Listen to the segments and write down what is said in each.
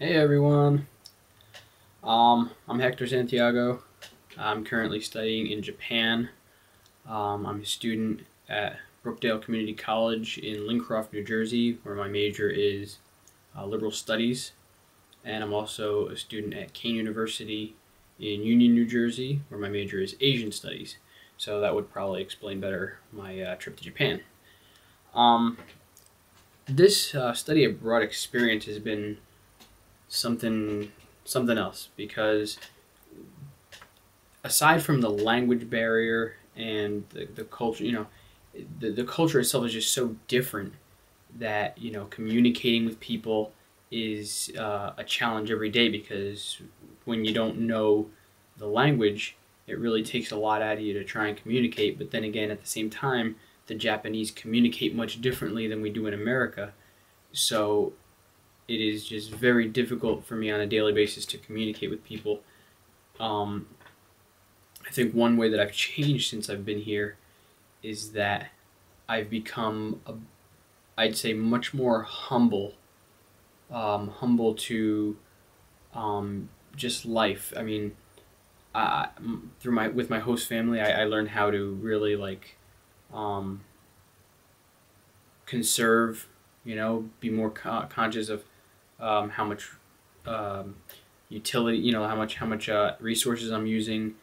Hey everyone, I'm Hector Santiago. I'm currently studying in Japan. I'm a student at Brookdale Community College in Lincroft, New Jersey, where my major is liberal studies, and I'm also a student at Kane University in Union, New Jersey, where my major is Asian studies. So that would probably explain better my trip to Japan. Um, this study abroad experience has been something else because aside from the language barrier and the culture, the culture itself is just so different that communicating with people is a challenge every day because when you don't know the language, it really takes a lot out of you to try and communicate. But then again, at the same time, the Japanese communicate much differently than we do in America. So it is just very difficult for me on a daily basis to communicate with people. Um, I think one way that I've changed since I've been here is that I've become, I'd say, much more humble, humble to just life. I mean, with my host family, I learned how to really um, conserve, be more conscious of how much utility, how much resources I'm using.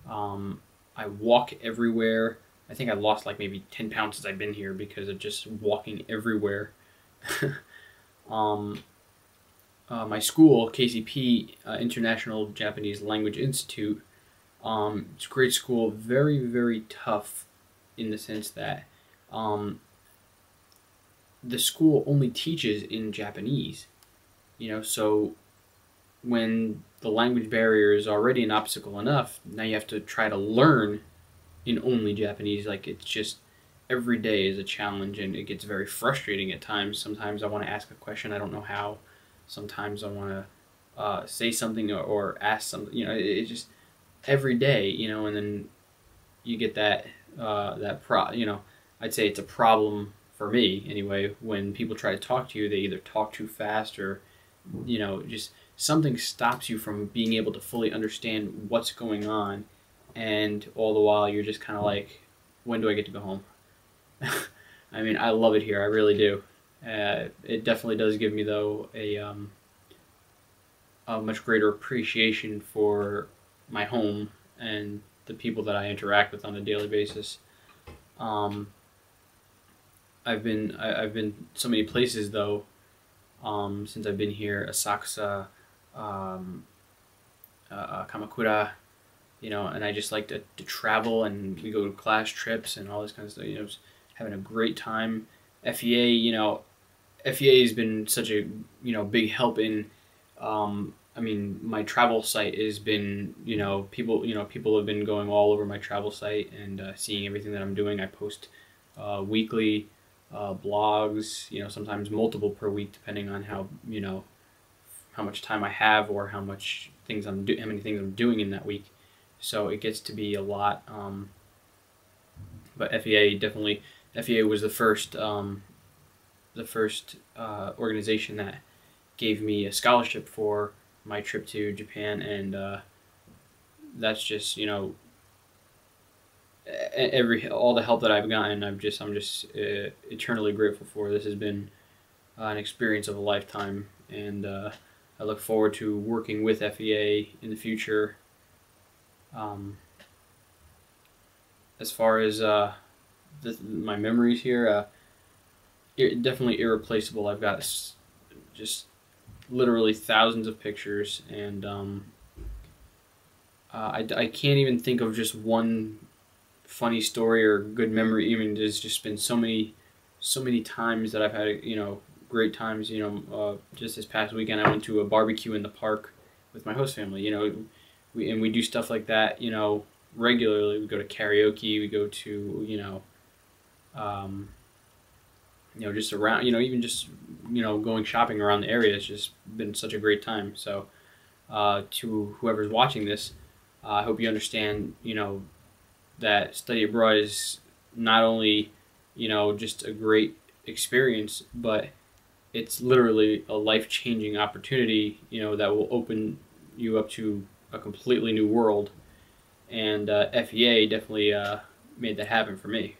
I walk everywhere. I think I lost like maybe 10 pounds since I've been here because of just walking everywhere. um, my school, KCP, International Japanese Language Institute, it's a great school, very, very tough in the sense that the school only teaches in Japanese. So when the language barrier is already an obstacle enough, now you have to try to learn in only Japanese. Like, it's just every day is a challenge, and it gets very frustrating at times. Sometimes I want to ask a question, I don't know how. Sometimes I want to say something or ask something. It's just every day. And then you get that. I'd say it's a problem for me anyway when people try to talk to you. They either talk too fast or just something stops you from being able to fully understand what's going on, and all the while you're just kind of like, when do I get to go home? I mean, I love it here, I really do. It definitely does give me, though, a much greater appreciation for my home and the people that I interact with on a daily basis. Um, I've been so many places, though, since I've been here: Asakusa, um, Kamakura, and I just like to travel, and we go to class trips and all this kind of stuff. Just having a great time. FEA, FEA has been such a big help in. I mean, my travel site has been people have been going all over my travel site and seeing everything that I'm doing. I post weekly blogs, sometimes multiple per week, depending on how much time I have or how many things I'm doing in that week. So it gets to be a lot. But FEA was the first organization that gave me a scholarship for my trip to Japan, and that's just all the help that I've gotten. I'm just eternally grateful for. This has been an experience of a lifetime, and I look forward to working with FEA in the future. As far as my memories here, definitely irreplaceable. I've got just literally thousands of pictures, and I can't even think of just one funny story or good memory. I mean, there's just been so many times that I've had great times. Just this past weekend I went to a barbecue in the park with my host family. We do stuff like that regularly. We go to karaoke, we go to just around, even just going shopping around the area. It's just been such a great time. So to whoever's watching this, I hope you understand that study abroad is not only just a great experience, but it's literally a life-changing opportunity, that will open you up to a completely new world. And FEA definitely made that happen for me.